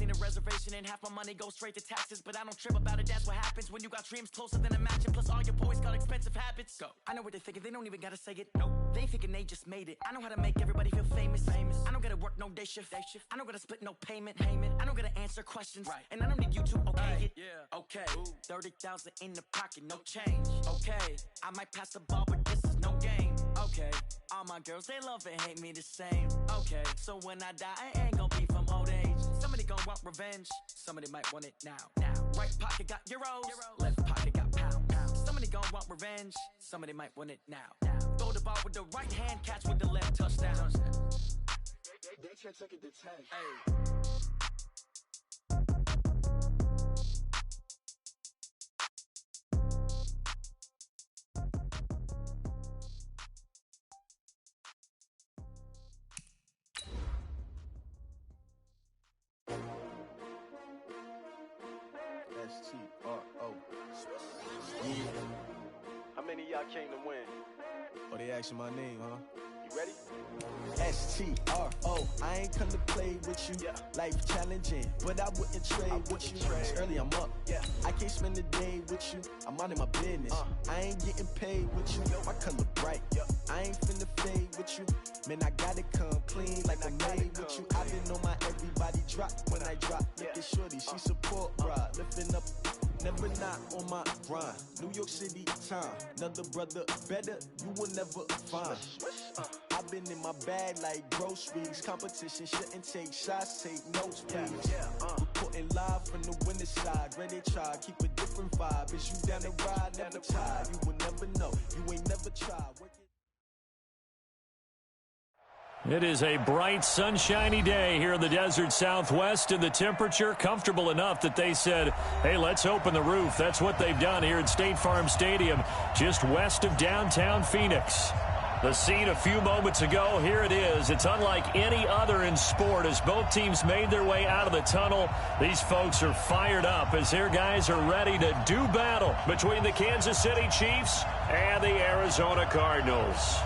Seen a reservation and half my money goes straight to taxes, but I don't trip about it. That's what happens when you got dreams closer than a mansion. Plus all your boys got expensive habits. Go. I know what they're thinking, they don't even gotta say it. Nope. They thinking they just made it. I know how to make everybody feel famous. I don't gotta work no day shift. I don't gotta split no payment. I don't gotta answer questions. Right. And I don't need you to okay it. Yeah. Okay. 30,000 in the pocket, no change. Okay. I might pass the ball, but this is no game. Okay. All my girls, they love and hate me the same. Okay. So when I die, I ain't gonna be from old age. Somebody gonna want revenge. Somebody might want it now. Right pocket got euros. Left pocket got pounds. Somebody gonna want revenge. Somebody might want it now. Throw the ball with the right hand, catch with the left, touchdown. They can't take it to 10. Hey. S-T-R-O. Yeah. How many of y'all came to win? Oh, they asking my name, huh? You ready? S-T-R-O. I ain't come to play with you. Yeah. Life challenging, but I wouldn't trade with you. It's early, I'm up. Yeah. I can't spend the day with you. I'm minding my business. I ain't getting paid with you. My color bright. I ain't finna fade with you. Man, I gotta come clean like I'm made with you. I been on my everybody drop when I drop. Look at shorty, she support ride. Lifting up, never not on my grind. New York City time. Another brother better, you will never find. I've been in my bag like groceries. Competition shouldn't take shots, take notes, please. Reporting live from the winning side. Ready to try, keep a different vibe. Is you down the ride, never tired. You will never know, you ain't never tried. It is a bright, sunshiny day here in the desert Southwest, and the temperature comfortable enough that they said, hey, let's open the roof. That's what they've done here at State Farm Stadium, just west of downtown Phoenix. The scene a few moments ago, here it is. It's unlike any other in sport as both teams made their way out of the tunnel. These folks are fired up as their guys are ready to do battle between the Kansas City Chiefs and the Arizona Cardinals.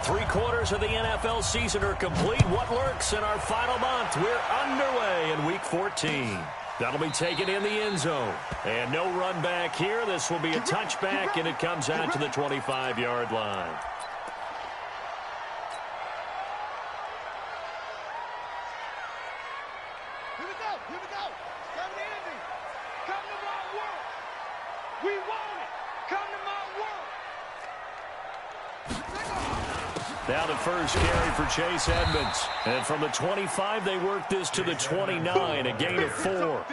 Three-quarters of the NFL season are complete. What lurks in our final month? We're underway in Week 14. That'll be taken in the end zone. And no run back here. This will be a touchback, and it comes out to the 25-yard line. Here we go. Come to Indy. Come to my world. We want it. Come to my world. Now the first carry for Chase Edmonds. And from the 25, they work this to the 29, a gain of 4.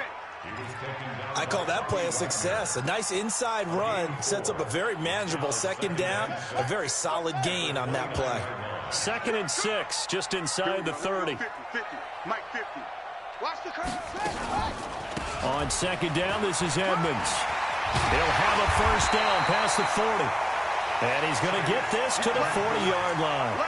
I call that play a success. A nice inside run sets up a very manageable second down, a very solid gain on that play. 2nd and 6, just inside the 30. 50, Mike 50. Watch the curve. On second down, this is Edmonds. He'll have a first down past the 40. And he's going to get this to the 40-yard line.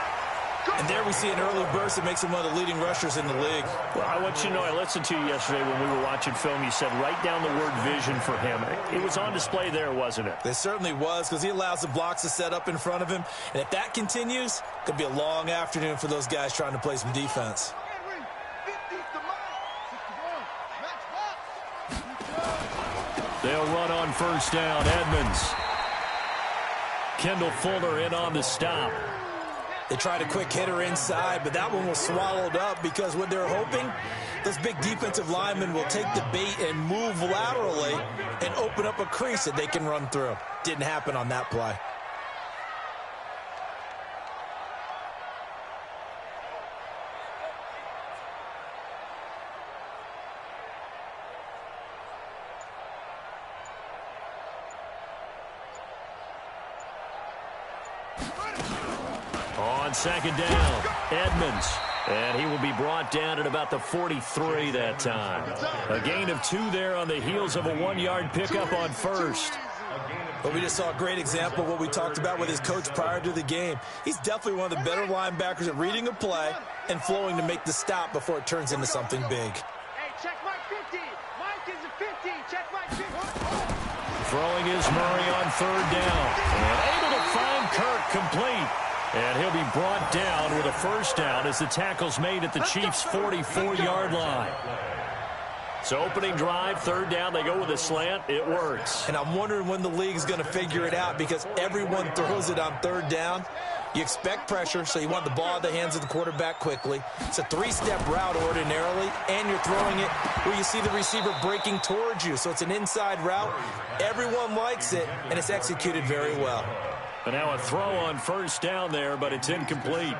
And there we see an early burst that makes him one of the leading rushers in the league. Well, I want you to know, I listened to you yesterday when we were watching film. You said write down the word vision for him. It was on display there, wasn't it? It certainly was, because he allows the blocks to set up in front of him. And if that continues, it could be a long afternoon for those guys trying to play some defense. They'll run on first down. Edmonds. Kendall Fuller in on the stop. They tried a quick hitter inside, but that one was swallowed up because what they're hoping, those big defensive linemen will take the bait and move laterally and open up a crease that they can run through. Didn't happen on that play. On second down, Edmonds. And he will be brought down at about the 43 that time. A gain of 2 there on the heels of a 1-yard pickup on first. But we just saw a great example of what we talked about with his coach prior to the game. He's definitely one of the better linebackers at reading a play and flowing to make the stop before it turns into something big. Hey, check Mike 50. Mike is Check my 50. Throwing is Murray on third down. And able to find Kirk complete. And he'll be brought down with a first down as the tackle's made at the Chiefs' 44-yard line. So opening drive, third down, they go with a slant. It works. And I'm wondering when the league's going to figure it out because everyone throws it on third down. You expect pressure, so you want the ball in the hands of the quarterback quickly. It's a three-step route ordinarily, and you're throwing it where you see the receiver breaking towards you. So it's an inside route. Everyone likes it, and it's executed very well. And now a throw on first down there, but it's incomplete.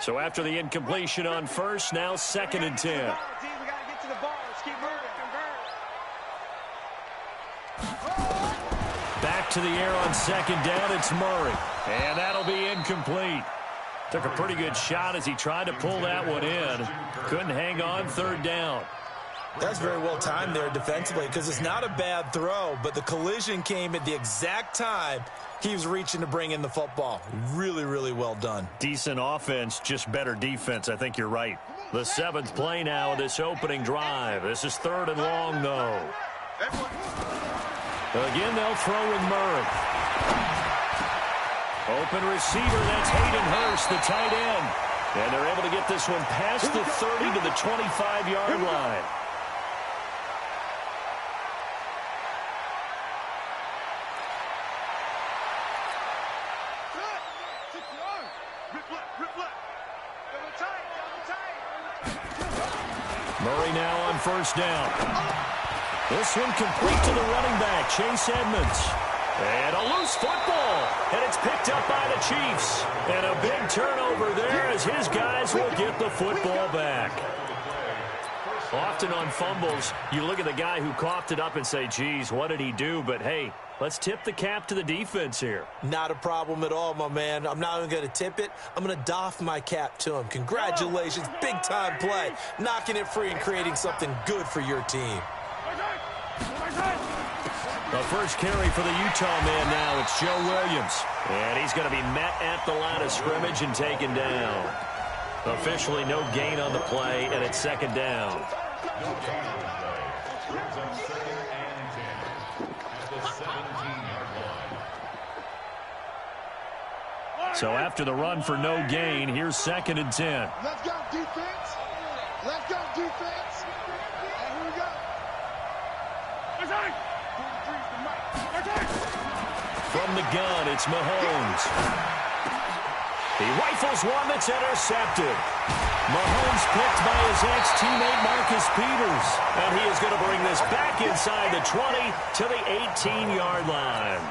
So after the incompletion on first, now 2nd and 10. Back to the air on 2nd down, it's Murray. And that'll be incomplete. Took a pretty good shot as he tried to pull that one in. Couldn't hang on 3rd down. That's very well timed there defensively because it's not a bad throw, but the collision came at the exact time he was reaching to bring in the football. Really, really well done. Decent offense, just better defense. I think you're right. The 7th play now of this opening drive. This is 3rd and long, though. Again, they'll throw with Murray. Open receiver, that's Hayden Hurst, the tight end. And they're able to get this one past the 30 to the 25-yard line. Murray now on first down. This one complete to the running back, Chase Edmonds. And a loose football, and it's picked up by the Chiefs. And a big turnover there as his guys will get the football back. Often on fumbles, you look at the guy who coughed it up and say, geez, what did he do? But, hey, let's tip the cap to the defense here. Not a problem at all, my man. I'm not even going to tip it. I'm going to doff my cap to him. Congratulations, big-time play. Knocking it free and creating something good for your team. The first carry for the Utah man now, it's Joe Williams. And he's going to be met at the line of scrimmage and taken down. Officially no gain on the play, and it's 2nd down. So after the run for no gain, here's 2nd and 10. Let's go, defense. Let's go, defense. And here we go. From the gun, it's Mahomes. He rifles one that's intercepted. Mahomes picked by his ex-teammate Marcus Peters. And he is going to bring this back inside the 20 to the 18-yard line.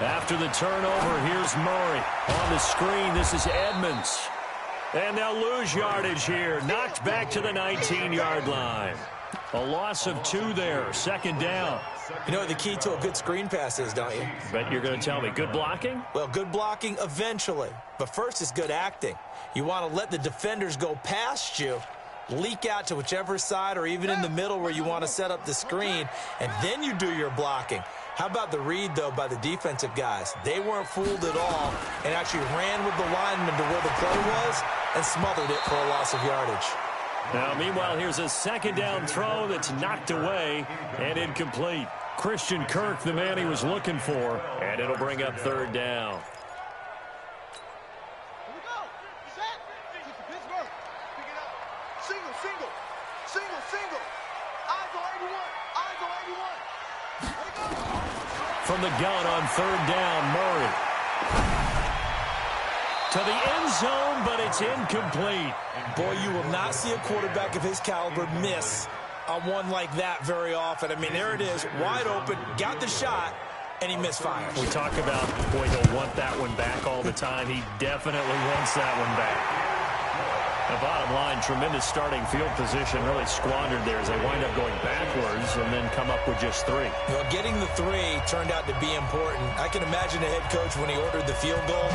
After the turnover, here's Murray. On the screen, this is Edmonds. And they'll lose yardage here. Knocked back to the 19-yard line. A loss of 2 there. 2nd down. You know what the key to a good screen pass is, don't you? But you're going to tell me, good blocking? Well, good blocking eventually. But first is good acting. You want to let the defenders go past you, leak out to whichever side or even in the middle where you want to set up the screen, and then you do your blocking. How about the read, though, by the defensive guys? They weren't fooled at all and actually ran with the lineman to where the play was and smothered it for a loss of yardage. Now, meanwhile, here's a 2nd down throw that's knocked away and incomplete. Christian Kirk, the man he was looking for, and it'll bring up 3rd down. Here we go. Set. Pittsburgh. Pick it up. Single, single. Single, single. Eyes on 81. Eyes on 81. There we go. From the gun on 3rd down, Murray. To the end zone, but it's incomplete. Boy, you will not see a quarterback of his caliber miss on one like that very often. I mean, there it is, wide open, got the shot, and he misfires. We talk about, boy, he'll want that one back all the time. He definitely wants that one back. The bottom line, tremendous starting field position, really squandered there as they wind up going backwards and then come up with just 3. Well, getting the 3 turned out to be important. I can imagine the head coach when he ordered the field goal.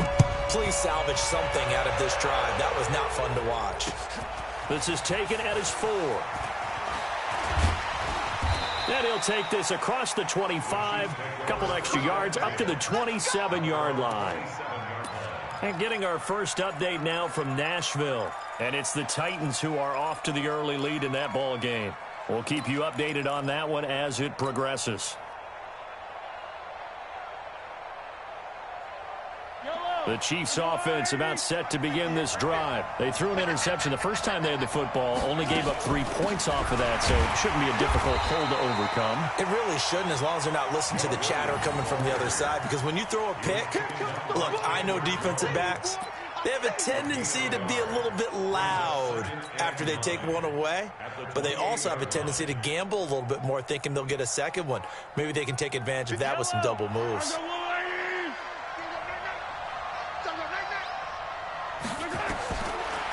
Please salvage something out of this drive. That was not fun to watch. This is taken at his 4. And And he'll take this across the 25, a couple extra yards, up to the 27-yard line. And getting our first update now from Nashville. And it's the Titans who are off to the early lead in that ball game. We'll keep you updated on that one as it progresses. The Chiefs offense about set to begin this drive. They threw an interception the first time they had the football, only gave up 3 points off of that, so it shouldn't be a difficult hole to overcome. It really shouldn't, as long as they're not listening to the chatter coming from the other side, because when you throw a pick, look, I know defensive backs, they have a tendency to be a little bit loud after they take one away, but they also have a tendency to gamble a little bit more, thinking they'll get a second one. Maybe they can take advantage of that with some double moves.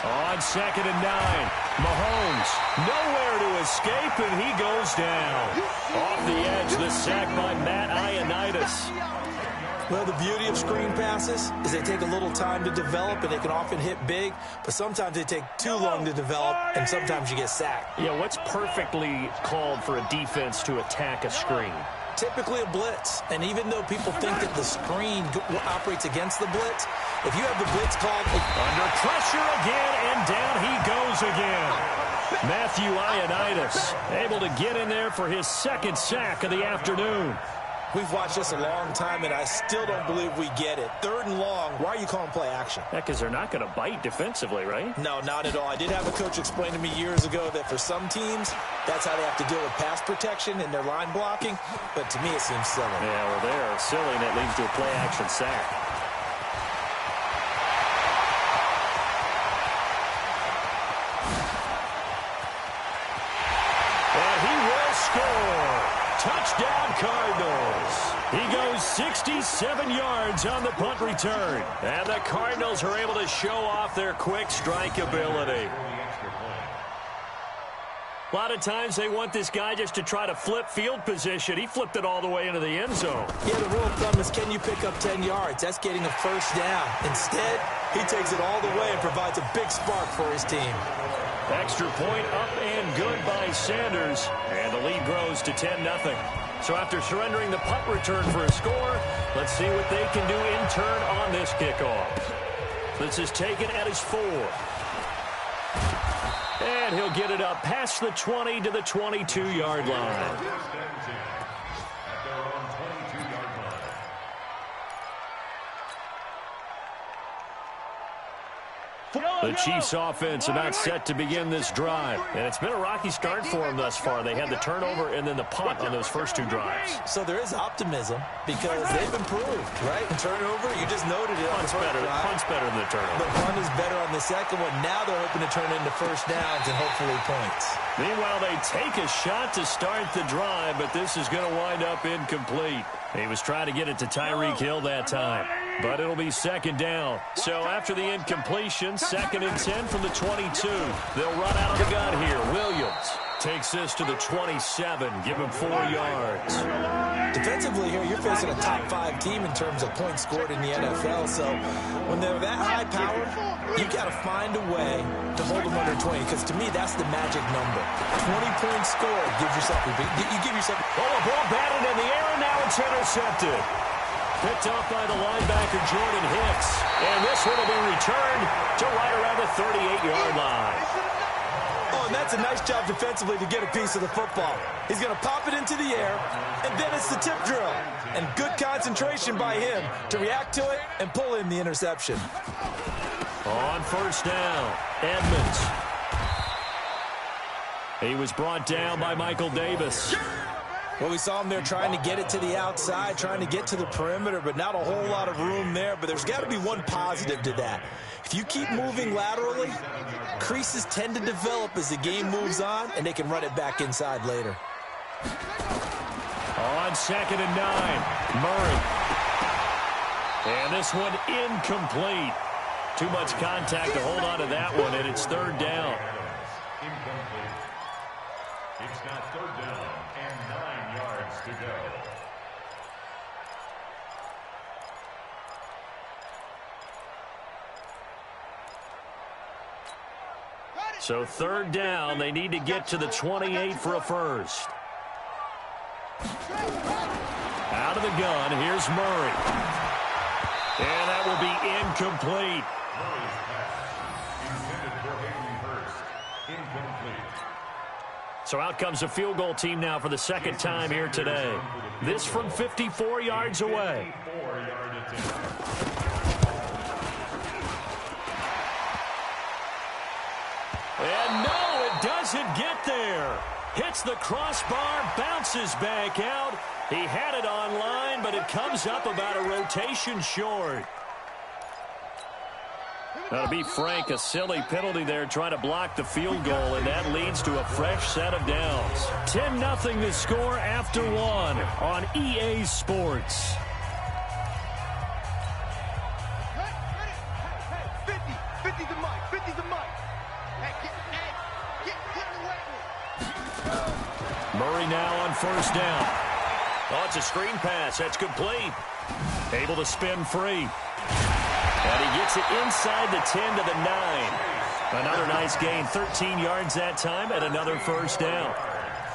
On 2nd and 9, Mahomes nowhere to escape, and he goes down. Off the edge, the sack by Matt Ioannidis. Well, the beauty of screen passes is they take a little time to develop, and they can often hit big, but sometimes they take too long to develop, and sometimes you get sacked. Yeah, what's perfectly called for a defense to attack a screen? Typically a blitz, and even though people think that the screen operates against the blitz, if you have the blitz called under pressure again, and down he goes again. Matthew Ioannidis able to get in there for his second sack of the afternoon. We've watched this a long time, and I still don't believe we get it. 3rd and long, why are you calling play action? Yeah, because they're not going to bite defensively, right? No, not at all. I did have a coach explain to me years ago that for some teams, that's how they have to deal with pass protection and their line blocking, but to me it seems silly. Yeah, well, they're silly, and it leads to a play action sack. And he will score. Touchdown, Cardinals. He goes 67 yards on the punt return. And the Cardinals are able to show off their quick strike ability. A lot of times they want this guy just to try to flip field position. He flipped it all the way into the end zone. Yeah, the rule of thumb is, can you pick up 10 yards? That's getting a first down. Instead, he takes it all the way and provides a big spark for his team. Extra point up and good by Sanders. And the lead grows to 10-0. So after surrendering the punt return for a score, let's see what they can do in turn on this kickoff. This is taken at his 4. And he'll get it up past the 20 to the 22-yard line. The Chiefs offense about set to begin this drive. And it's been a rocky start for them thus far. They had the turnover and then the punt on those first 2 drives. So there is optimism because they've improved, right? And turnover, you just noted it. Punt's better than the turnover. The punt is better on the second one. Now they're hoping to turn into first downs and hopefully points. Meanwhile, they take a shot to start the drive, but this is going to wind up incomplete. He was trying to get it to Tyreek Hill that time, but it'll be 2nd down. So after the incompletion, 2nd and 10 from the 22. They'll run out of the gun here. Williams takes this to the 27. Give him 4 yards. Defensively here, you're facing a top 5 team in terms of points scored in the NFL. So when they're that high powered, you got to find a way to hold them under 20. Because to me, that's the magic number. 20 points scored gives yourself you give yourself. Oh, a ball batted in the air, and now it's intercepted. Picked off by the linebacker, Jordan Hicks. And this one will be returned to right around the 38-yard line. Oh, and that's a nice job defensively to get a piece of the football. He's going to pop it into the air, and then it's the tip drill. And good concentration by him to react to it and pull in the interception. On 1st down, Edmonds. He was brought down by Michael Davis. Well, we saw him there trying to get it to the outside, trying to get to the perimeter, but not a whole lot of room there. But there's got to be one positive to that. If you keep moving laterally, creases tend to develop as the game moves on, and they can run it back inside later. On 2nd and 9, Murray. And this one incomplete. Too much contact to hold on to that one, and it's 3rd down. Incomplete. It's now 3rd down and 9 yards to go. So 3rd down, they need to get to the 28 for a first. Out of the gun, here's Murray. And that will be incomplete. Murray's pass intended for Hayden Hurst. Incomplete. So out comes a field goal team now for the second time here today. This from 54 yards away. 54-yard attempt. And no, it doesn't get there. Hits the crossbar, bounces back out. He had it on line, but it comes up about a rotation short. Now, to be frank, a silly penalty there trying to block the field goal, and that leads to a fresh set of downs. 10-0 the score after one on EA Sports. 50 the mic, 50 the mic. Hey, get away. Murray now on first down. Oh, it's a screen pass. That's complete. Able to spin free. And he gets it inside the 10 to the 9. Another nice gain, 13 yards that time, and another first down.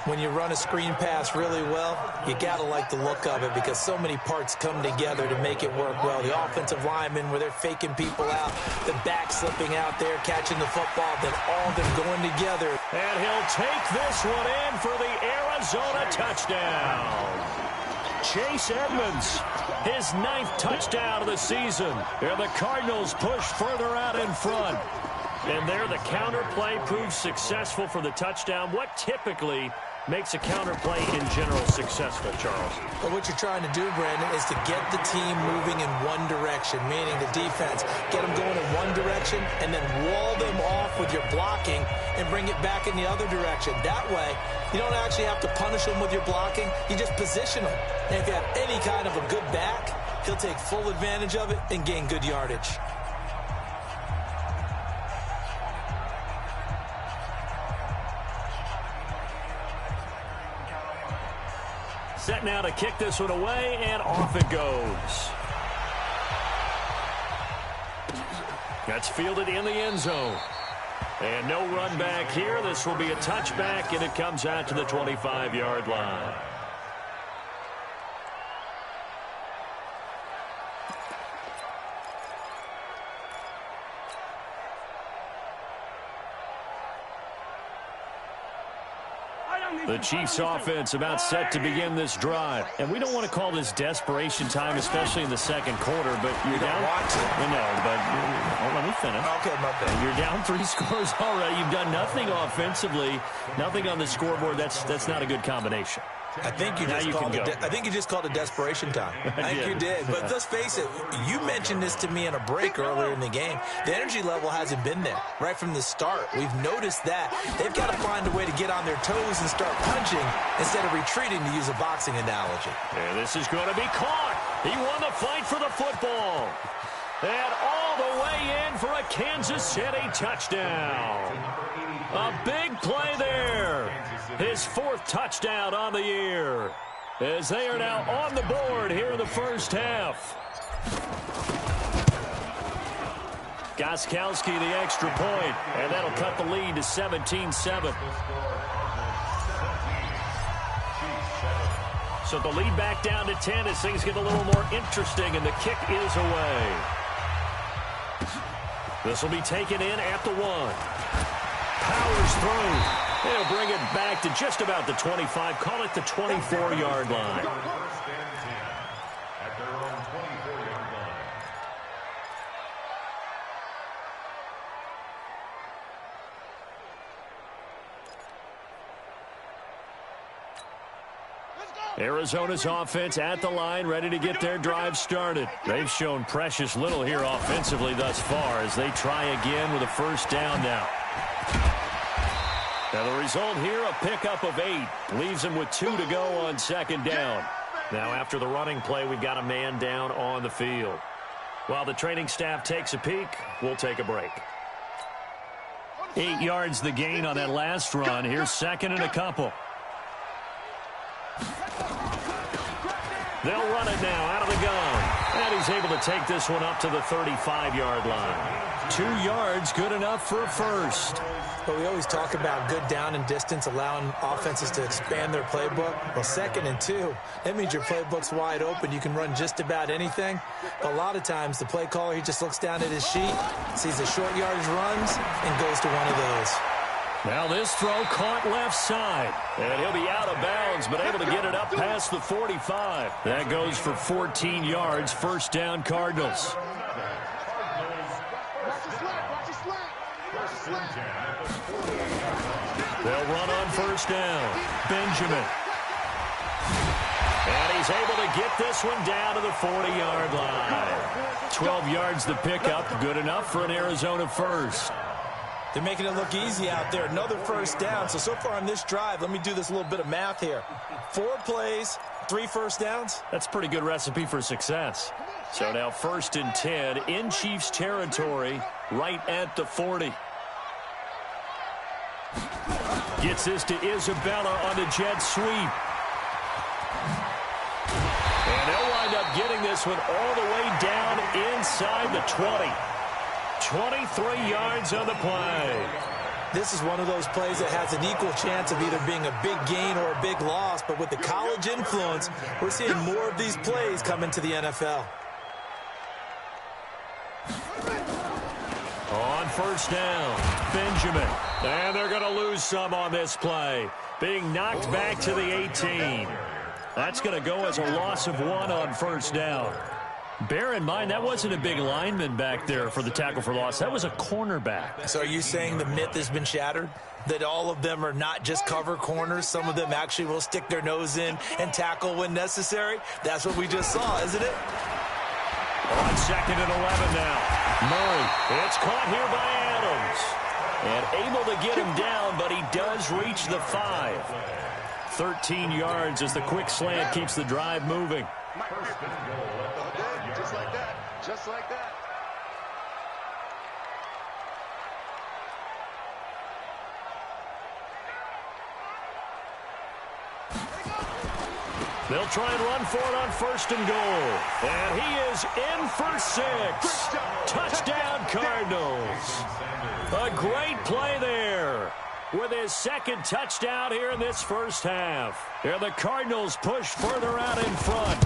When you run a screen pass really well, you got to like the look of it because so many parts come together to make it work well. The offensive linemen, where they're faking people out, the back slipping out there, catching the football, then all of them going together. And he'll take this one in for the Arizona touchdown. Chase Edmonds, his 9th touchdown of the season. And the Cardinals push further out in front. And there the counter play proves successful for the touchdown. What typically makes a counter play in general successful, Charles? But what you're trying to do, Brandon, is to get the team moving in one direction, meaning the defense. Get them going in one direction and then wall them off with your blocking and bring it back in the other direction. That way, you don't actually have to punish them with your blocking. You just position them. And if you have any kind of a good back, he'll take full advantage of it and gain good yardage. Set now to kick this one away, and off it goes. That's fielded in the end zone. And no run back here. This will be a touchback, and it comes out to the 25-yard line. The Chiefs offense about set to begin this drive. And we don't want to call this desperation time, especially in the second quarter, but you're down. No, but let me finish. Okay, my bad. You're down 3 scores already. You've done nothing offensively, nothing on the scoreboard. That's not a good combination. I think you just called it desperation time. I think you did. But let's face it, you mentioned this to me in a break earlier in the game. The energy level hasn't been there right from the start. We've noticed that. They've got to find a way to get on their toes and start punching instead of retreating, to use a boxing analogy. And this is going to be caught. He won the fight for the football. And all the way in for a Kansas City touchdown. A big play there. His 4th touchdown on the year. As they are now on the board here in the first half. Gostkowski the extra point, and that'll cut the lead to 17-7. So the lead back down to 10 as things get a little more interesting, and the kick is away. This will be taken in at the 1. Powers through. They'll bring it back to just about the 25. Call it the 24-yard line. First and 10 at their own 24-yard line. Arizona's offense at the line, ready to get their drive started. They've shown precious little here offensively thus far as they try again with a first down now. Now the result here, a pickup of 8. Leaves them with 2 to go on second down. Now after the running play, we've got a man down on the field. While the training staff takes a peek, we'll take a break. 8 yards the gain on that last run. Here's second and a couple. They'll run it now out of the gun. And he's able to take this one up to the 35-yard line. 2 yards, good enough for a first. But we always talk about good down and distance, allowing offenses to expand their playbook. Well, 2nd and 2, that means your playbook's wide open. You can run just about anything. But a lot of times, the play caller, he just looks down at his sheet, sees the short yardage runs, and goes to one of those. Now this throw caught left side. And he'll be out of bounds, but able to get it up past the 45. That goes for 14 yards. First down, Cardinals. They'll run on first down. Benjamin. And he's able to get this one down to the 40-yard line. 12 yards the pickup. Good enough for an Arizona first. They're making it look easy out there. Another first down. So far on this drive, let me do this little bit of math here. 4 plays, 3 first downs. That's a pretty good recipe for success. So now 1st and 10 in Chiefs territory, right at the 40. Gets this to Isabella on the jet sweep. And they'll wind up getting this one all the way down inside the 20. 23 yards on the play. This is one of those plays that has an equal chance of either being a big gain or a big loss, but with the college influence, we're seeing more of these plays come into the NFL. On first down, Benjamin. And they're going to lose some on this play. Being knocked back to the 18. That's going to go as a loss of 1 on first down. Bear in mind, that wasn't a big lineman back there for the tackle for loss. That was a cornerback. So are you saying the myth has been shattered? That all of them are not just cover corners? Some of them actually will stick their nose in and tackle when necessary? That's what we just saw, isn't it? On 2nd and 11 now. Murray. It's caught here by Adams. And able to get him down, but he does reach the 5. 13 yards as the quick slant keeps the drive moving. Just like that. Just like that. They'll try and run for it on 1st and goal. And he is in for 6. Touchdown, Cardinals. A great play there with his 2nd touchdown here in this first half. And the Cardinals push further out in front.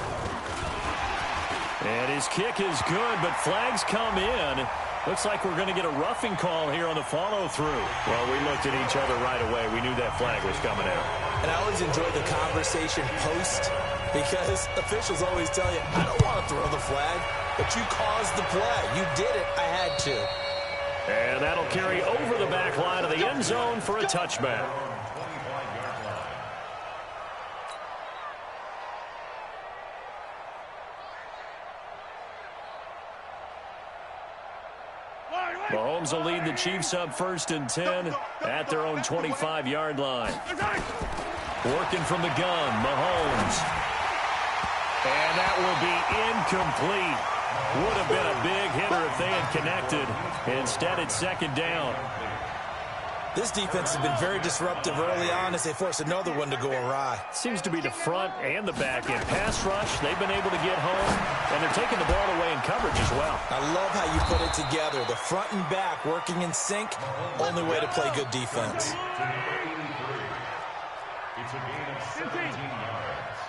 And his kick is good, but flags come in. Looks like we're going to get a roughing call here on the follow-through. Well, we looked at each other right away. We knew that flag was coming out. And I always enjoy the conversation post because officials always tell you, I don't want to throw the flag, but you caused the play. You did it. I had to. And that'll carry over the back line of the end zone for a touchback. Mahomes will lead the Chiefs up 1st and 10 at their own 25-yard line. Working from the gun, Mahomes. And that will be incomplete. Would have been a big hitter if they had connected. Instead, it's 2nd down. This defense has been very disruptive early on as they force another one to go awry. Seems to be the front and the back end. Pass rush, they've been able to get home, and they're taking the ball away in coverage as well. I love how you put it together. The front and back working in sync, only way to play good defense. It's a gain of 17 yards.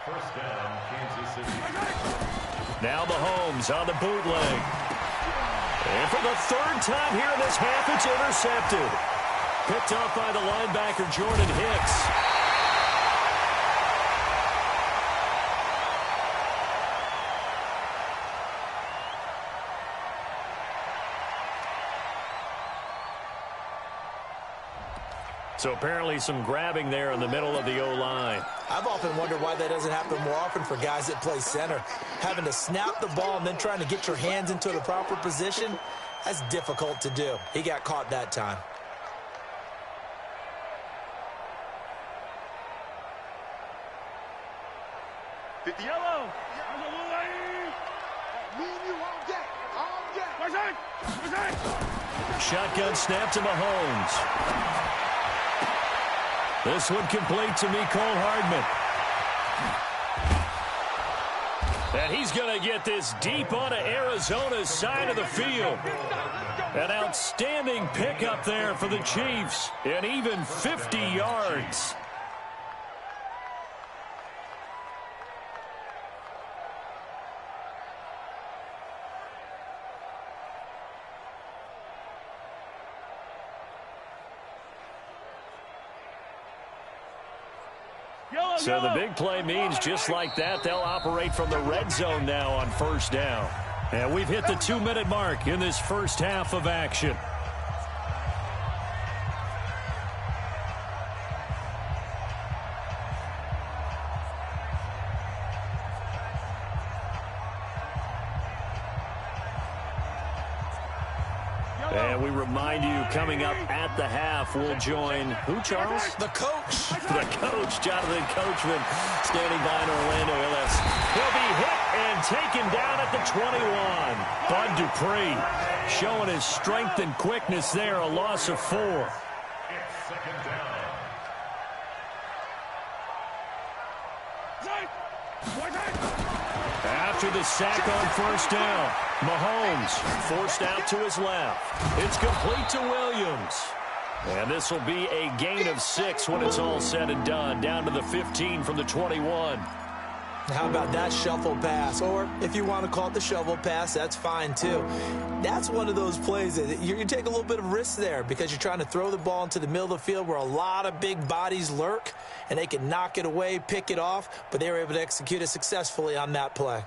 First down, Kansas City. Now Mahomes on the bootleg. And for the 3rd time here in this half, it's intercepted. Picked off by the linebacker, Jordan Hicks. So apparently some grabbing there in the middle of the O-line. I've often wondered why that doesn't happen more often for guys that play center. Having to snap the ball and then trying to get your hands into the proper position, that's difficult to do. He got caught that time. Yellow. Shotgun snap to Mahomes. This one complete to Mecole Hardman. And he's going to get this deep onto Arizona's side of the field. An outstanding pickup there for the Chiefs. And even 50 yards. So the big play means just like that, they'll operate from the red zone now on first down. And we've hit the 2-minute mark in this first half of action. And we remind you, coming up at the half, we'll join who, Charles? The coach. The coach, Jonathan Coachman, standing by in Orlando. He'll be hit and taken down at the 21. Bud Dupree showing his strength and quickness there, a loss of 4. It's second down. After the sack on first down, Mahomes forced out to his left. It's complete to Williams. And this will be a gain of 6 when it's all said and done, down to the 15 from the 21. How about that shuffle pass? Or if you want to call it the shovel pass, that's fine too. That's one of those plays that you take a little bit of risk there because you're trying to throw the ball into the middle of the field where a lot of big bodies lurk, and they can knock it away, pick it off, but they were able to execute it successfully on that play.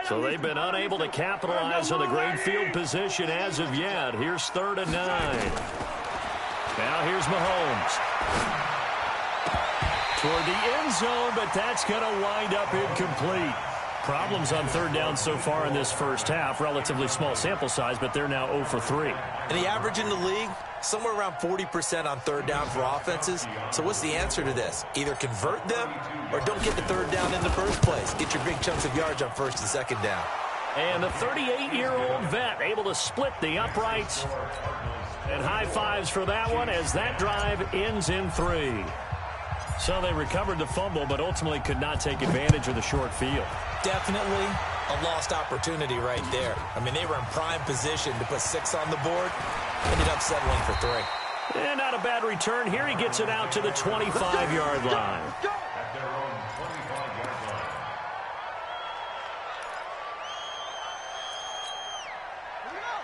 So they've been unable to capitalize on the great field position as of yet. Here's 3rd and 9. Now here's Mahomes. Toward the end zone, but that's going to wind up incomplete. Problems on 3rd down so far in this first half. Relatively small sample size, but they're now 0 for 3. And the average in the league, somewhere around 40% on 3rd down for offenses. So what's the answer to this? Either convert them or don't get the 3rd down in the first place. Get your big chunks of yards on 1st and 2nd down. And the 38-year-old vet able to split the uprights. And high fives for that one as that drive ends in 3. So they recovered the fumble, but ultimately could not take advantage of the short field. Definitely a lost opportunity right there. I mean, they were in prime position to put 6 on the board. Ended up settling for 3. And not a bad return. Here he gets it out to the 25-yard line. At their own 25-yard line.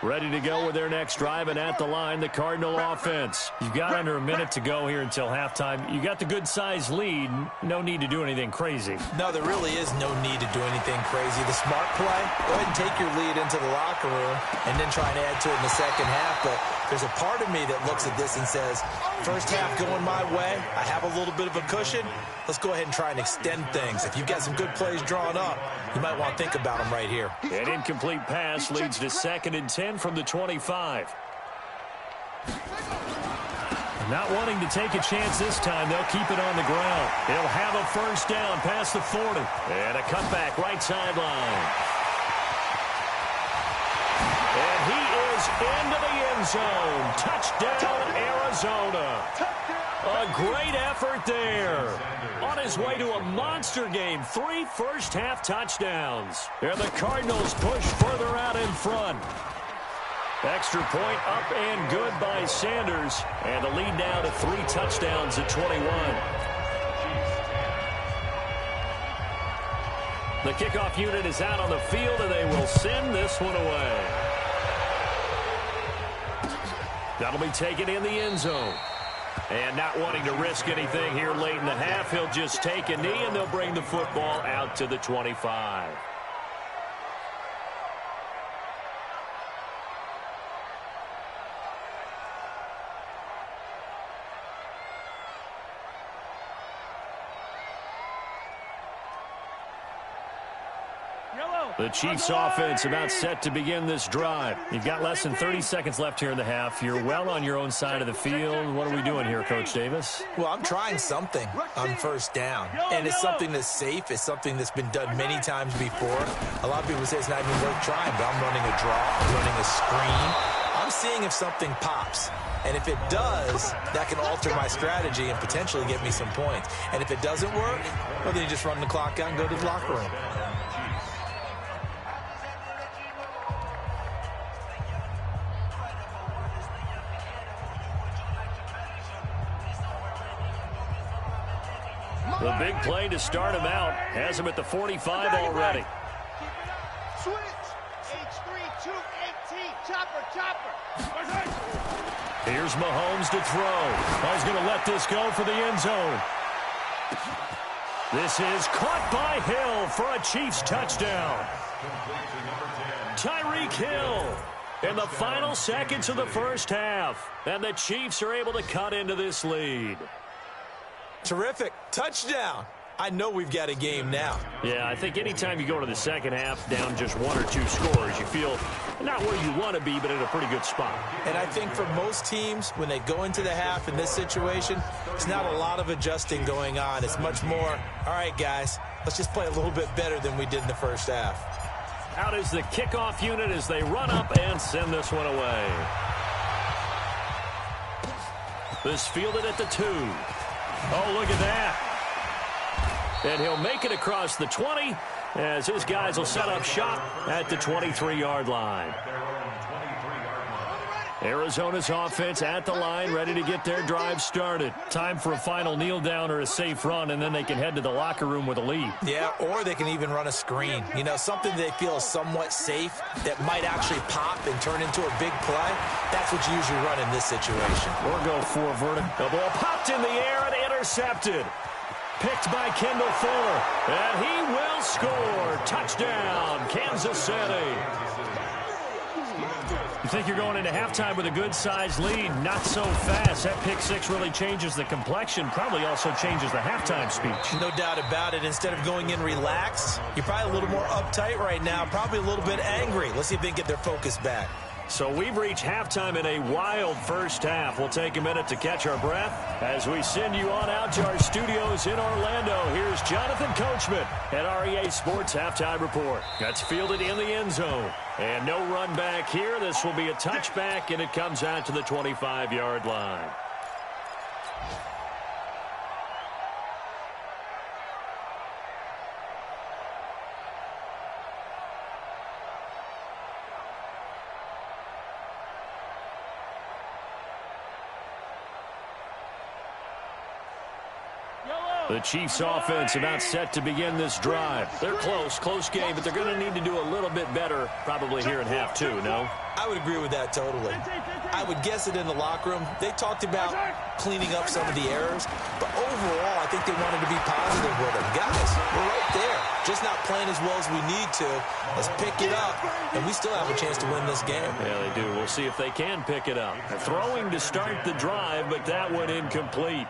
Ready to go with their next drive, and at the line, the Cardinal offense. You've got under a minute to go here until halftime. You got the good-sized lead. No need to do anything crazy. No, there really is no need to do anything crazy. The smart play, go ahead and take your lead into the locker room and then try and add to it in the second half. But there's a part of me that looks at this and says, first half going my way, I have a little bit of a cushion. Let's go ahead and try and extend things. If you've got some good plays drawn up, you might want to think about them right here. An incomplete pass leads to 2nd and 10 from the 25. Not wanting to take a chance this time, they'll keep it on the ground. They'll have a first down past the 40. And a cutback right sideline. And he is into the end zone. Touchdown, Arizona. A great effort there. On his way to a monster game. 3 first-half touchdowns. And the Cardinals push further out in front. Extra point up and good by Sanders. And the lead now to 3 touchdowns at 21. The kickoff unit is out on the field, and they will send this one away. That'll be taken in the end zone. And not wanting to risk anything here late in the half, he'll just take a knee, and they'll bring the football out to the 25. The Chiefs offense about set to begin this drive. You've got less than 30 seconds left here in the half. You're well on your own side of the field. What are we doing here, Coach Davis? Well, I'm trying something on first down. And it's something that's safe. It's something that's been done many times before. A lot of people say it's not even worth trying, but I'm running a draw. I'm running a screen. I'm seeing if something pops. And if it does, that can alter my strategy and potentially get me some points. And if it doesn't work, well, then you just run the clock out and go to the locker room. The big play to start him out has him at the 45 already. Switch. H3, 218. Chopper. Here's Mahomes to throw. He's going to let this go for the end zone. This is caught by Hill for a Chiefs touchdown. Tyreek Hill in the final seconds of the first half. And the Chiefs are able to cut into this lead. Terrific. Touchdown. I know we've got a game now. Yeah, I think anytime you go to the second half down just 1 or 2 scores, you feel not where you want to be, but in a pretty good spot. And I think for most teams, when they go into the half in this situation, it's not a lot of adjusting going on. It's much more, all right, guys, let's just play a little bit better than we did in the first half. Out is the kickoff unit as they run up and send this one away. This fielded at the 2. Oh, look at that. And he'll make it across the 20 as his guys will set up shop at the 23-yard line. Arizona's offense at the line, ready to get their drive started. Time for a final kneel down or a safe run, and then they can head to the locker room with a lead. Yeah, or they can even run a screen. You know, something they feel is somewhat safe that might actually pop and turn into a big play. That's what you usually run in this situation. Or go for a vertical. The ball popped in the air and intercepted. Picked by Kendall Fuller, and he will score. Touchdown, Kansas City. You think you're going into halftime with a good-sized lead? Not so fast. That pick six really changes the complexion, probably also changes the halftime speech. No doubt about it. Instead of going in relaxed, you're probably a little more uptight right now, probably a little bit angry. Let's see if they can get their focus back. So we've reached halftime in a wild first half. We'll take a minute to catch our breath as we send you on out to our studios in Orlando. Here's Jonathan Coachman at REA Sports Halftime Report. That's fielded in the end zone. And no run back here. This will be a touchback, and it comes out to the 25-yard line. The Chiefs offense about set to begin this drive. They're close game, but they're going to need to do a little bit better probably here in half two, no? I would agree with that totally. I would guess it in the locker room. They talked about cleaning up some of the errors, but overall, I think they wanted to be positive with them. Guys, we're right there. Just not playing as well as we need to. Let's pick it up, and we still have a chance to win this game. Yeah, they do. We'll see if they can pick it up. Throwing to start the drive, but that one incomplete.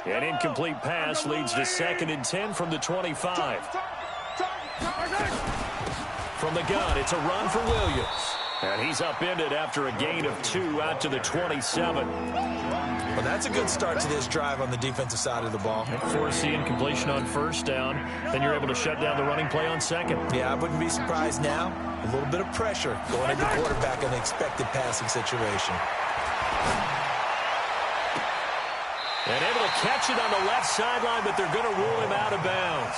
An incomplete pass leads to 2nd and 10 from the 25. From the gun, it's a run for Williams. And he's upended after a gain of 2 out to the 27. Well, that's a good start to this drive on the defensive side of the ball. Forcing incompletion on first down. Then you're able to shut down the running play on second. Yeah, I wouldn't be surprised now. A little bit of pressure going into quarterback in an expected passing situation. And able to catch it on the left sideline, but they're going to rule him out of bounds.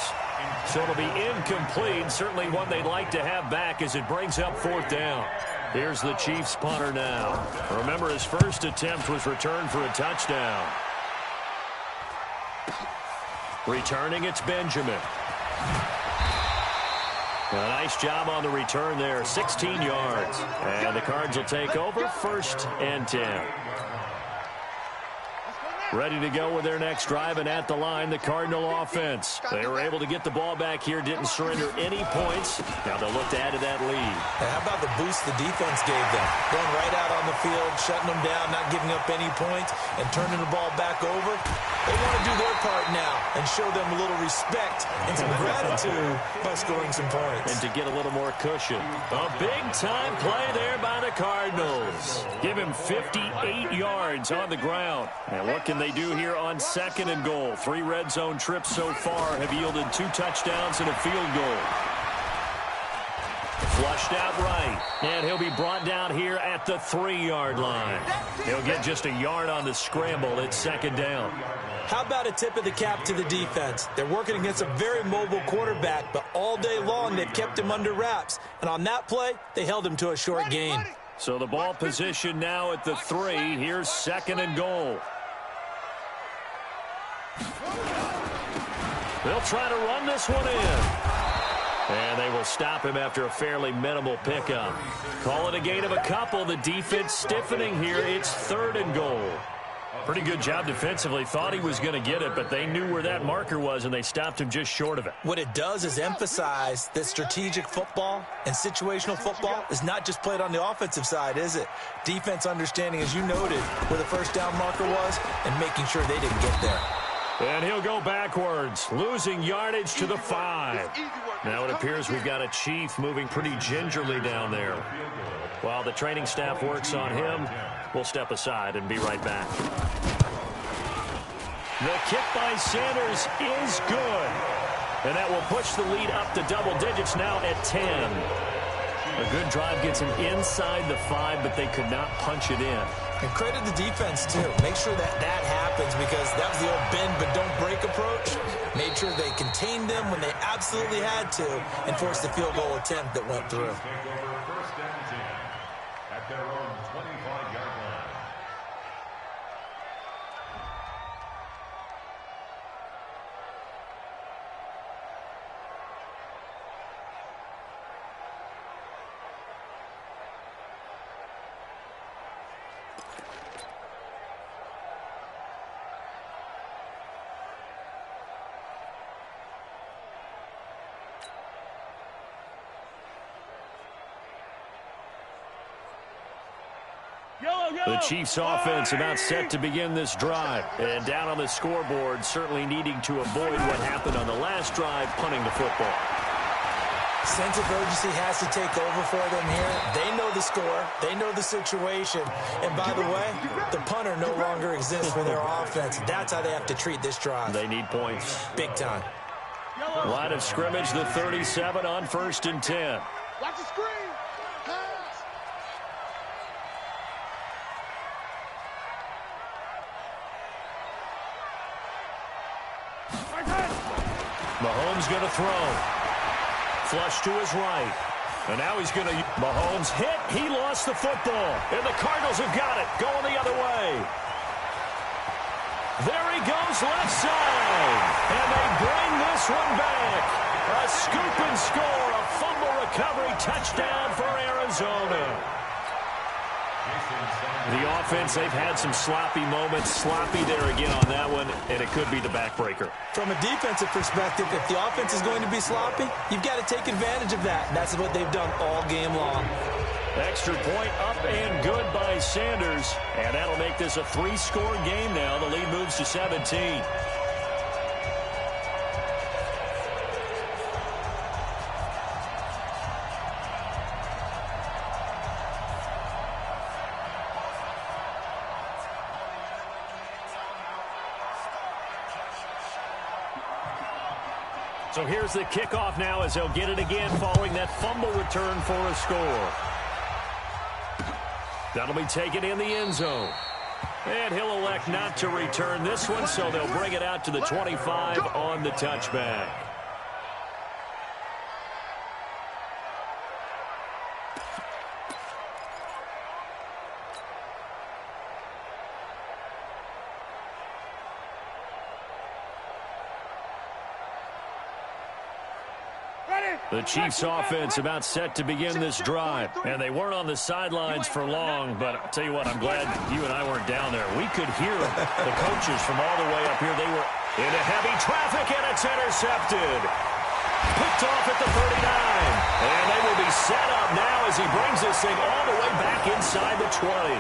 So it'll be incomplete. Certainly one they'd like to have back as it brings up 4th down. Here's the Chiefs punter now. Remember, his first attempt was returned for a touchdown. Returning, it's Benjamin. A nice job on the return there, 16 yards. And the Cards will take over 1st and 10. Ready to go with their next drive, and at the line, the Cardinal offense. They were able to get the ball back here, didn't surrender any points. Now they'll look to add to that lead. And how about the boost the defense gave them? Going right out on the field, shutting them down, not giving up any points, and turning the ball back over. They want to do their part now and show them a little respect and some gratitude by scoring some points. And to get a little more cushion. A big-time play there by the Cardinals. Give him 58 yards on the ground. And what can they do here on 2nd and goal? 3 red zone trips so far have yielded 2 touchdowns and a field goal. Flushed out right, and he'll be brought down here at the 3-yard line. He'll get just a yard on the scramble. It's 2nd down. How about a tip of the cap to the defense? They're working against a very mobile quarterback, but all day long they've kept him under wraps. And on that play, they held him to a short gain. So the ball position now at the 3. Here's 2nd and goal. They'll try to run this one in. And they will stop him after a fairly minimal pickup. Call it a gain of a couple. The defense stiffening here. It's 3rd and goal. Pretty good job defensively. Thought he was going to get it, but they knew where that marker was, and they stopped him just short of it. What it does is emphasize that strategic football and situational football is not just played on the offensive side, is it? Defense understanding, as you noted, where the first down marker was and making sure they didn't get there. And he'll go backwards, losing yardage to the 5. Now it appears we've got a Chief moving pretty gingerly down there. While the training staff works on him, we'll step aside and be right back. The kick by Sanders is good. And that will push the lead up to double digits now at 10. A good drive gets him inside the 5, but they could not punch it in. And credit the defense, too. Make sure that happens, because that was the old bend but don't break approach. Made sure they contained them when they absolutely had to and forced the field goal attempt that went through. First and 10 at their own 25-yard line. The Chiefs offense about set to begin this drive. And down on the scoreboard, certainly needing to avoid what happened on the last drive, punting the football. Sense of urgency has to take over for them here. They know the score. They know the situation. And by the way, the punter no longer exists for their offense. That's how they have to treat this drive. They need points. Big time. Line of scrimmage, the 37 on 1st and 10. Watch the screen. Mahomes going to throw. Flush to his right. And now he's going to... Mahomes hit. He lost the football. And the Cardinals have got it. Going the other way. There he goes left side. And they bring this one back. A scoop and score. A fumble recovery touchdown for Arizona. The offense, they've had some sloppy moments. Sloppy there again on that one, and it could be the backbreaker. From a defensive perspective, if the offense is going to be sloppy, you've got to take advantage of that. And that's what they've done all game long. Extra point up and good by Sanders. And that'll make this a 3-score game now. The lead moves to 17. So here's the kickoff now as they'll get it again following that fumble return for a score. That'll be taken in the end zone. And he'll elect not to return this one, so they'll bring it out to the 25 on the touchback. The Chiefs offense about set to begin this drive. And they weren't on the sidelines for long, but I'll tell you what, I'm glad you and I weren't down there. We could hear the coaches from all the way up here. They were into heavy traffic, and it's intercepted. Picked off at the 39. And they will be set up now as he brings this thing all the way back inside the 20.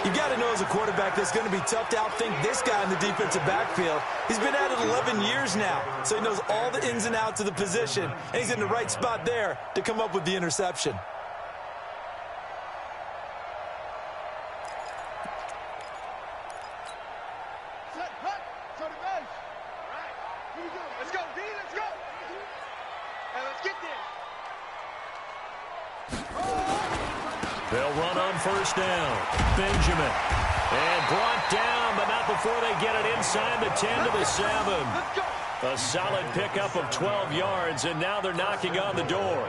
You've got to know as a quarterback that's going to be tough to outthink this guy in the defensive backfield. He's been at it 11 years now, so he knows all the ins and outs of the position, and he's in the right spot there to come up with the interception. Let's go, D, let's go. And let's get this. They'll run on first down. Benjamin. And brought down, but not before they get it inside the 10 to the 7. A solid pickup of 12 yards, and now they're knocking on the door.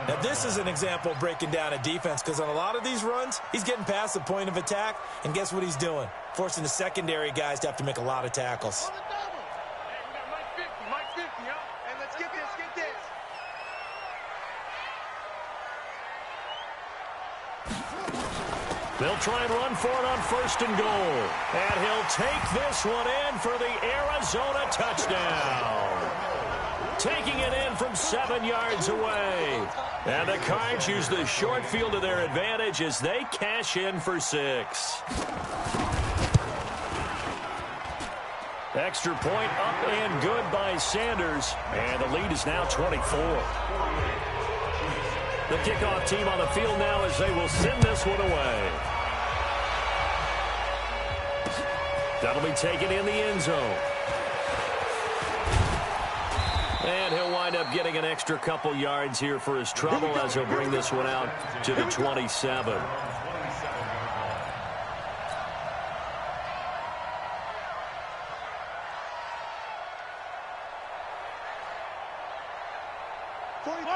Now, this is an example of breaking down a defense, because on a lot of these runs, he's getting past the point of attack, and guess what he's doing? Forcing the secondary guys to have to make a lot of tackles. They'll try and run for it on 1st and goal. And he'll take this one in for the Arizona touchdown. Taking it in from 7 yards away. And the Cards use the short field to their advantage as they cash in for 6. Extra point up and good by Sanders. And the lead is now 24. The kickoff team on the field now as they will send this one away. That'll be taken in the end zone. And he'll wind up getting an extra couple yards here for his trouble as he'll bring this one out to the 27.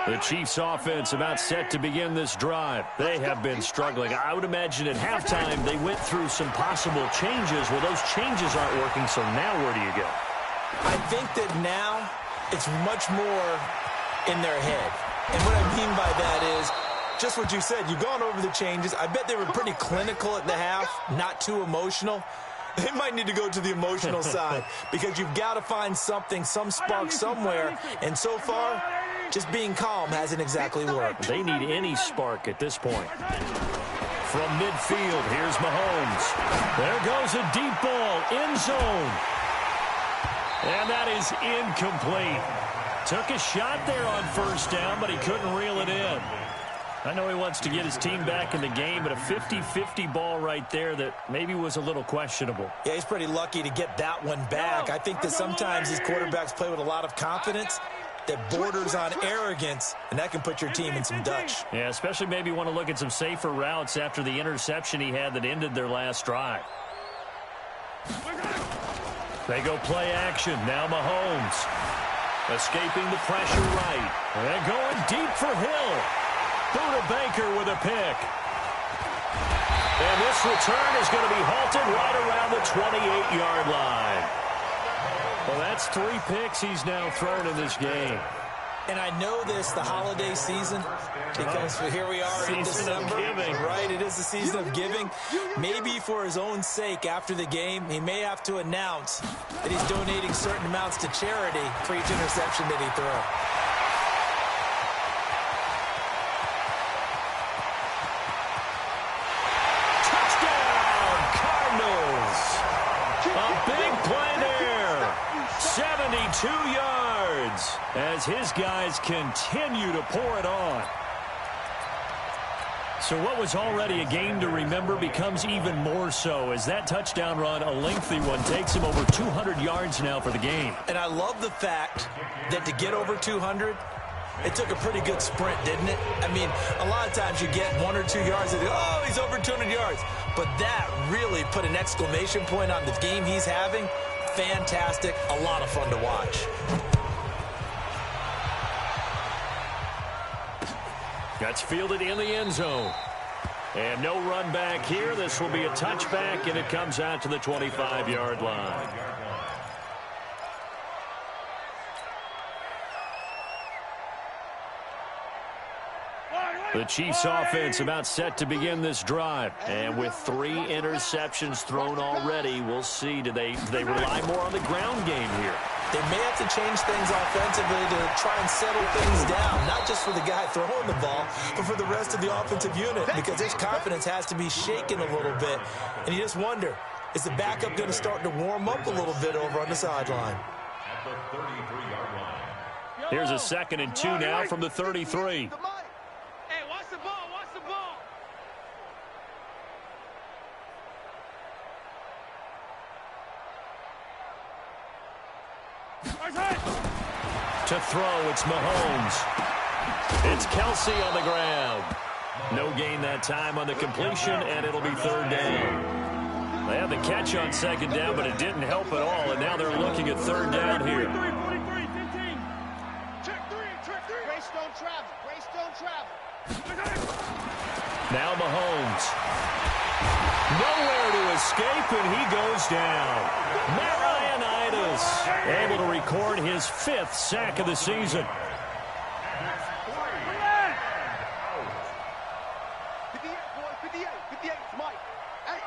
The Chiefs offense about set to begin this drive. They have been struggling. I would imagine at halftime they went through some possible changes. Well, those changes aren't working, so now where do you go? I think that now it's much more in their head. And what I mean by that is just what you said. You've gone over the changes. I bet they were pretty clinical at the half, not too emotional. They might need to go to the emotional side because you've got to find something, some spark somewhere. And so far, just being calm hasn't exactly worked. They need any spark at this point. From midfield, here's Mahomes. There goes a deep ball, end zone. And that is incomplete. Took a shot there on 1st down, but he couldn't reel it in. I know he wants to get his team back in the game, but a 50-50 ball right there that maybe was a little questionable. Yeah, he's pretty lucky to get that one back. I think that sometimes these quarterbacks play with a lot of confidence that borders on arrogance, and that can put your team in some Dutch. Yeah, especially maybe want to look at some safer routes after the interception he had that ended their last drive. They go play action. Now Mahomes. Escaping the pressure right. And going deep for Hill. Buda Baker with a pick. And this return is going to be halted right around the 28-yard line. Well, that's 3 picks he's now thrown in this game. And I know this, the holiday season, because here we are in December. Right, it is the season of giving. Maybe for his own sake after the game, he may have to announce that he's donating certain amounts to charity for each interception that he throws. Big play there. 72 yards as his guys continue to pour it on. So what was already a game to remember becomes even more so as that touchdown run, a lengthy one, takes him over 200 yards now for the game. And I love the fact that to get over 200, it took a pretty good sprint, didn't it? I mean, a lot of times you get 1 or 2 yards and oh, he's over 200 yards. But that really put an exclamation point on the game he's having. Fantastic. A lot of fun to watch. That's fielded in the end zone. And no run back here. This will be a touchback, and it comes out to the 25-yard line. The Chiefs offense about set to begin this drive. And with 3 interceptions thrown already, we'll see. Do they rely more on the ground game here? They may have to change things offensively to try and settle things down, not just for the guy throwing the ball, but for the rest of the offensive unit, because his confidence has to be shaken a little bit. And you just wonder, is the backup going to start to warm up a little bit over on the sideline? At the 33-yard line. Here's a 2nd and 2 now from the 33. To throw, it's Mahomes. It's Kelsey on the ground. No gain that time on the completion, and it'll be 3rd down. They had the catch on 2nd down, but it didn't help at all, and now they're looking at 3rd down here. Grace don't travel. Grace don't travel. Now Mahomes. Nowhere to escape, and he goes down. Marianitis able to record his 5th sack of the season. 58, Mike. Hey,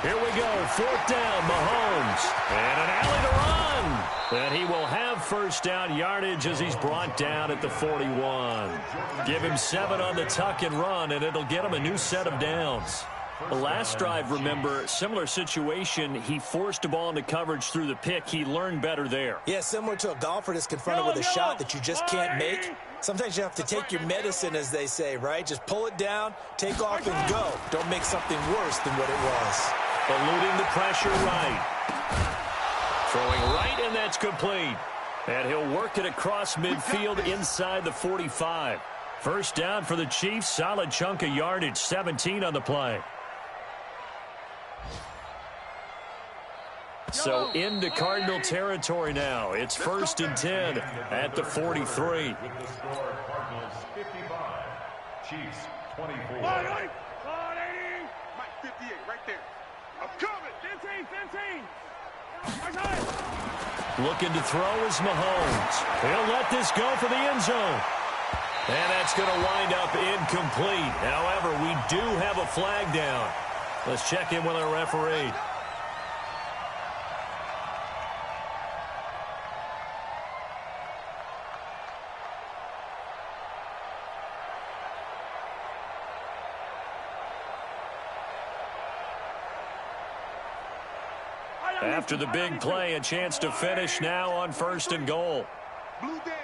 Here we go, 4th down, Mahomes. And an alley to run. And he will have first down yardage as he's brought down at the 41. Give him 7 on the tuck and run, and it'll get him a new set of downs. The last drive, remember, similar situation. He forced a ball into coverage through the pick. He learned better there. Yeah, similar to a golfer that's confronted with a shot that you just can't make. Sometimes you have to take your medicine, as they say, right? Just pull it down, take off, and go. Don't make something worse than what it was. Eluding the pressure right. Throwing right, and that's complete. And he'll work it across midfield inside the 45. First down for the Chiefs. Solid chunk of yardage, 17 on the play. So into Cardinal territory now. It's 1st and 10 at the 43. With the score, Cardinals 55, Chiefs 24. Mike 58, right there. I'm coming. 15. Looking to throw is Mahomes. He'll let this go for the end zone. And that's going to wind up incomplete. However, we do have a flag down. Let's check in with our referee. After the big play, a chance to finish now on 1st and goal. Blue Dan.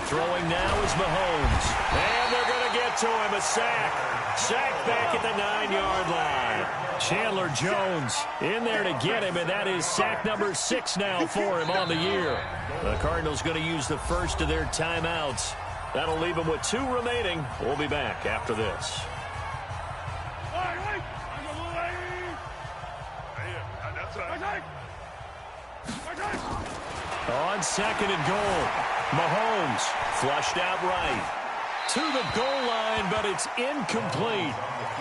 Throwing now is Mahomes. And they're going to get to him. A sack. Sack back at the 9-yard line. Chandler Jones in there to get him, and that is sack number 6 now for him on the year. The Cardinals going to use the first of their timeouts. That'll leave them with 2 remaining. We'll be back after this. On 2nd and goal, Mahomes flushed out right to the goal line, but it's incomplete.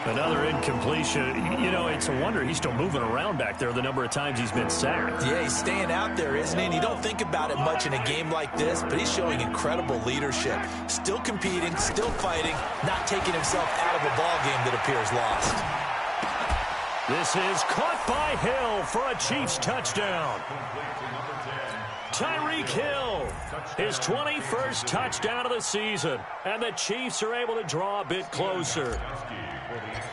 Another incompletion. You know, it's a wonder he's still moving around back there the number of times he's been sacked. Yeah, he's staying out there, isn't he? And you don't think about it much in a game like this, but he's showing incredible leadership. Still competing, still fighting, not taking himself out of a ball game that appears lost. This is caught by Hill for a Chiefs touchdown. Tyreek Hill, his 21st touchdown of the season, and the Chiefs are able to draw a bit closer.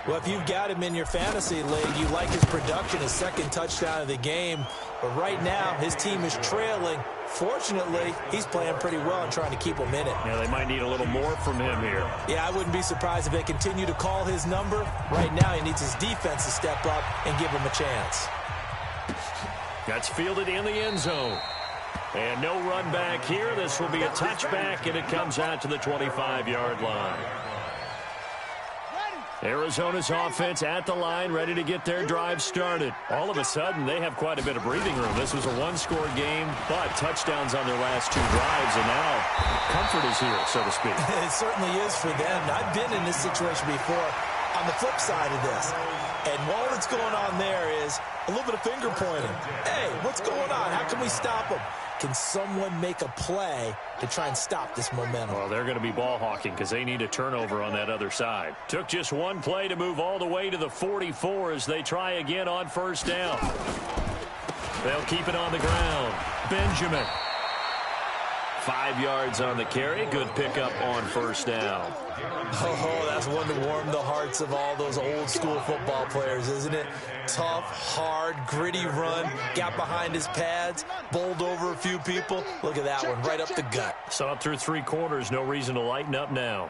Well, if you've got him in your fantasy league, you like his production, his 2nd touchdown of the game. But right now, his team is trailing. Fortunately, he's playing pretty well and trying to keep them in it. Yeah, they might need a little more from him here. Yeah, I wouldn't be surprised if they continue to call his number. Right now, he needs his defense to step up and give him a chance. That's fielded in the end zone. And no run back here. This will be a touchback, and it comes out to the 25-yard line. Arizona's offense at the line, ready to get their drive started. All of a sudden, they have quite a bit of breathing room. This was a 1-score game, but touchdowns on their last 2 drives, and now comfort is here, so to speak. It certainly is for them. I've been in this situation before on the flip side of this. And all that's going on there is a little bit of finger pointing. Hey, what's going on? How can we stop them? Can someone make a play to try and stop this momentum? Well, they're going to be ball hawking because they need a turnover on that other side. Took just 1 play to move all the way to the 44 as they try again on 1st down. They'll keep it on the ground. Benjamin. 5 yards on the carry. Good pickup on 1st down. Oh, that's one to warm the hearts of all those old school football players, isn't it? Tough, hard, gritty run. Got behind his pads, bowled over a few people. Look at that one, right up the gut. Saw it through 3 quarters. No reason to lighten up now.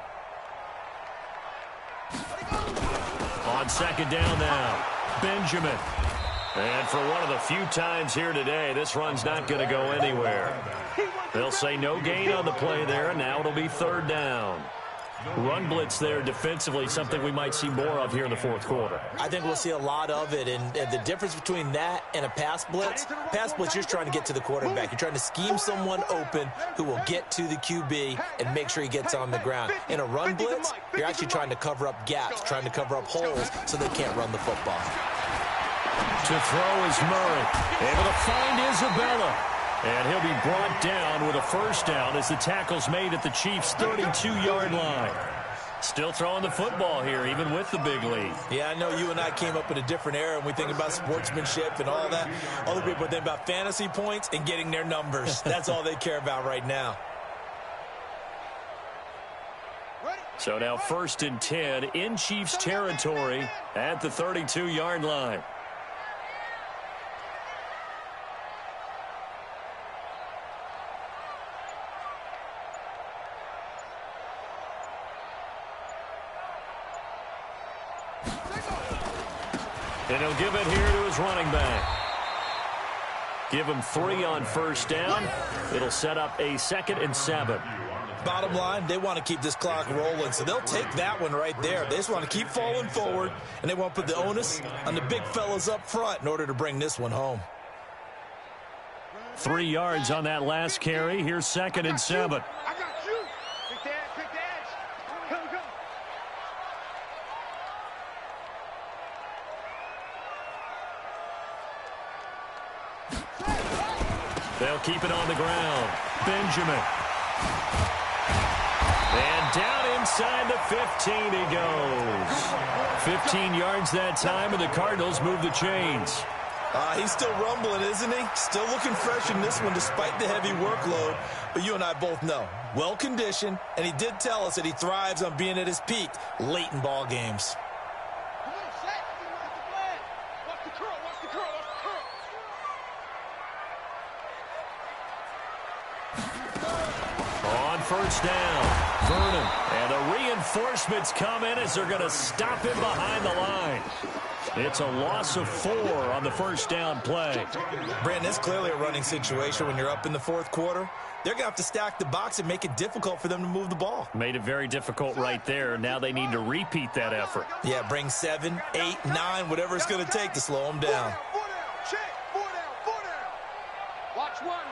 On 2nd down now, Benjamin. And for one of the few times here today, this run's not going to go anywhere. They'll say no gain on the play there, and now it'll be 3rd down. Run blitz there defensively, something we might see more of here in the 4th quarter. I think we'll see a lot of it, and the difference between that and a pass blitz, you're trying to get to the quarterback. You're trying to scheme someone open who will get to the QB and make sure he gets on the ground. In a run blitz, you're actually trying to cover up gaps, trying to cover up holes so they can't run the football. To throw is Murray. Able to find Isabella. And he'll be brought down with a first down as the tackle's made at the Chiefs' 32-yard line. Still throwing the football here, even with the big lead. Yeah, I know you and I came up in a different era, and we think about sportsmanship and all that. Other people think about fantasy points and getting their numbers. That's all they care about right now. So now 1st and 10 in Chiefs territory at the 32-yard line. And he'll give it here to his running back. Give him 3 on first down. It'll set up a 2nd and 7. Bottom line, they want to keep this clock rolling, so they'll take that one right there. They just want to keep falling forward, and they want to put the onus on the big fellas up front in order to bring this one home. 3 yards on that last carry. Here's 2nd and 7. I got you. Quick dash. Come. They'll keep it on the ground. Benjamin. And down inside the 15 he goes. 15 yards that time, and the Cardinals move the chains. He's still rumbling, isn't he? Still looking fresh in this one despite the heavy workload. But you and I both know, well-conditioned, and he did tell us that he thrives on being at his peak late in ball games. Come on, set. Watch the flag. Watch the curl. On first down, Vernon. And the reinforcements come in as they're going to stop him behind the line. It's a loss of 4 on the first down play. Brandon, it's clearly a running situation when you're up in the 4th quarter. They're going to have to stack the box and make it difficult for them to move the ball. Made it very difficult right there. Now they need to repeat that effort. Yeah, bring 7, 8, 9, whatever it's going to take to slow them down. 4 down. Check. 4 down. Watch one.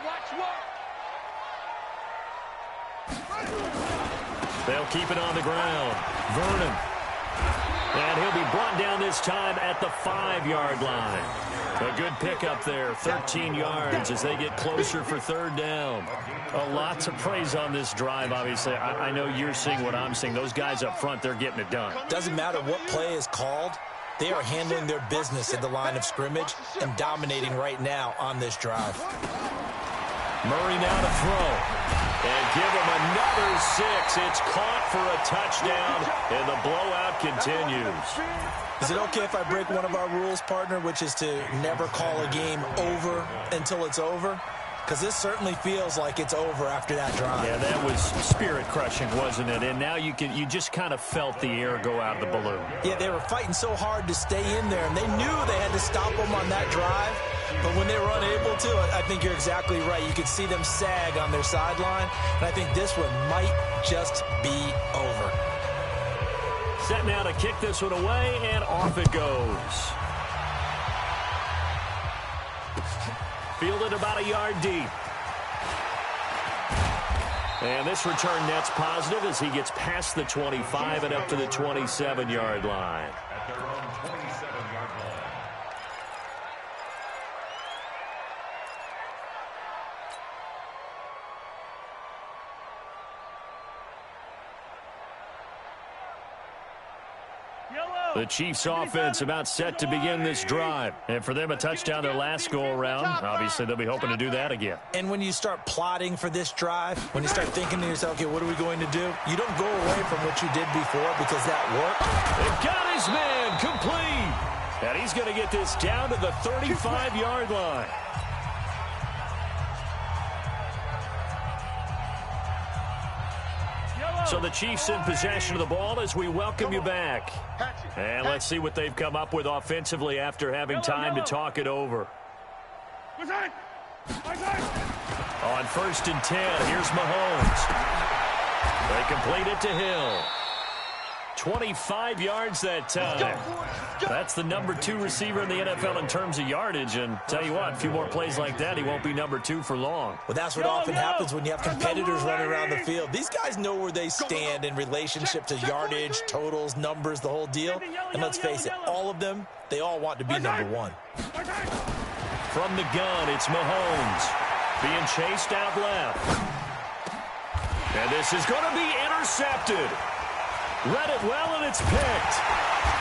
They'll keep it on the ground. Vernon. And he'll be brought down this time at the 5-yard line. A good pickup there, 13 yards as they get closer for 3rd down. A lot to praise on this drive, obviously. I know you're seeing what I'm seeing. Those guys up front, they're getting it done. Doesn't matter what play is called. They are handling their business at the line of scrimmage and dominating right now on this drive. Murray now to throw. And give him another 6. It's caught for a touchdown, and the blowout continues. Is it okay if I break one of our rules, partner, which is to never call a game over until it's over? Because this certainly feels like it's over after that drive. Yeah, that was spirit-crushing, wasn't it? And now you just kind of felt the air go out of the balloon. Yeah, they were fighting so hard to stay in there, and they knew they had to stop them on that drive. But when they were unable to, I think you're exactly right. You could see them sag on their sideline, and I think this one might just be over. Set now to kick this one away, and off it goes. Fielded about a yard deep. And this return net's positive as he gets past the 25 and up to the 27-yard line. At their own 27-yard line. The Chiefs offense about set to begin this drive. And for them, a touchdown their last go-around. Obviously, they'll be hoping to do that again. And when you start plotting for this drive, when you start thinking to yourself, okay, what are we going to do? You don't go away from what you did before because that worked. They've got his man complete. And he's going to get this down to the 35-yard line. So the Chiefs in possession of the ball as we welcome you back. And let's see what they've come up with offensively after having time to talk it over. On 1st and 10, here's Mahomes. They complete it to Hill. 25 yards that time. That's the number 2 receiver in the NFL in terms of yardage. And tell you what, a few more plays like that, he won't be number 2 for long. Well, that's what often happens when you have competitors running around the field. These guys know where they stand in relationship to yardage, totals, numbers, the whole deal. And let's face it, all of them, they all want to be number 1. From the gun, it's Mahomes. being chased out left. And this is going to be intercepted. Read it well, and it's picked.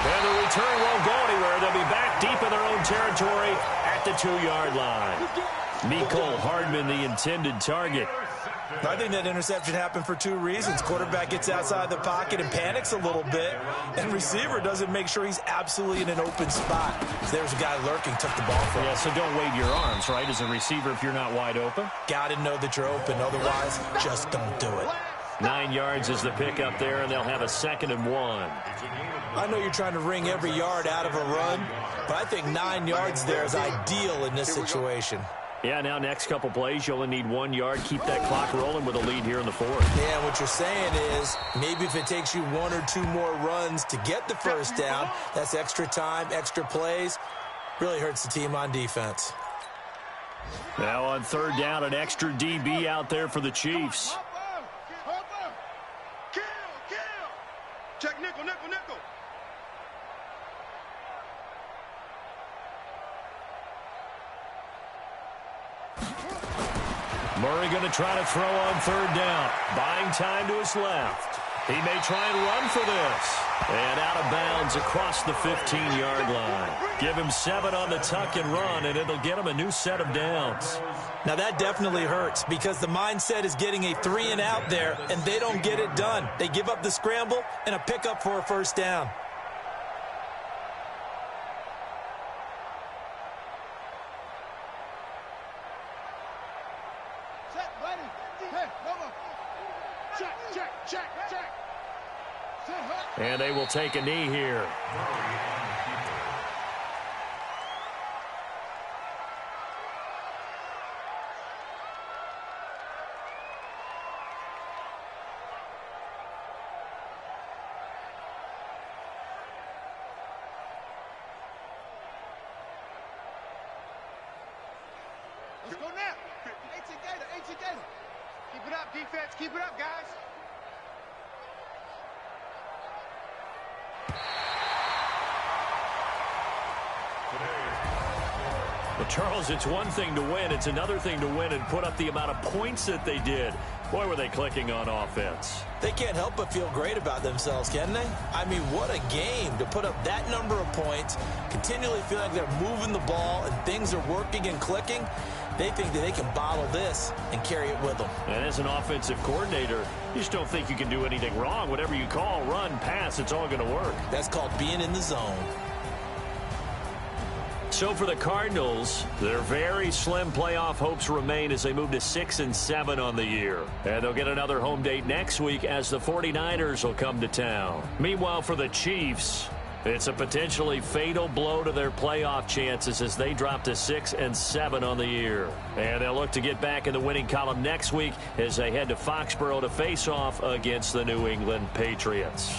And the return won't go anywhere. They'll be back deep in their own territory at the 2-yard line. Mecole Hardman, the intended target. I think that interception happened for 2 reasons. Quarterback gets outside the pocket and panics a little bit, and receiver doesn't make sure he's absolutely in an open spot. So there's a guy lurking, took the ball from him. Yeah, so don't wave your arms, right, as a receiver if you're not wide open. Got to know that you're open. Otherwise, just don't do it. 9 yards is the pickup there, and they'll have a 2nd and 1. I know you're trying to wring every yard out of a run, but I think 9 yards there is ideal in this situation. Yeah, now next couple plays, you only need 1 yard. Keep that clock rolling with a lead here in the 4th. Yeah, what you're saying is maybe if it takes you 1 or 2 more runs to get the first down, that's extra time, extra plays. Really hurts the team on defense. Now on 3rd down, an extra DB out there for the Chiefs. Check nickel, nickel, nickel. Murray going to try to throw on 3rd down. Buying time to his left. He may try and run for this. And out of bounds across the 15-yard line. Give him 7 on the tuck and run, and it'll get him a new set of downs. Now that definitely hurts because the mindset is getting a 3 and out there, and they don't get it done. They give up the scramble and a pickup for a first down. Set, ready. Hey, over. Check, check, check, check. Set, hut. And they will take a knee here. Let's go now. 18 Gator, 18 Gator. Keep it up, defense. Keep it up, guys. Well, Charles, it's one thing to win. It's another thing to win and put up the amount of points that they did. Boy, were they clicking on offense. They can't help but feel great about themselves, can they? I mean, what a game to put up that number of points, continually feel like they're moving the ball and things are working and clicking. They think that they can bottle this and carry it with them. And as an offensive coordinator, you just don't think you can do anything wrong. Whatever you call, run, pass, it's all going to work. That's called being in the zone. So for the Cardinals, their very slim playoff hopes remain as they move to 6-7 on the year. And they'll get another home date next week as the 49ers will come to town. Meanwhile, for the Chiefs, it's a potentially fatal blow to their playoff chances as they drop to 6-7 on the year. And they'll look to get back in the winning column next week as they head to Foxborough to face off against the New England Patriots.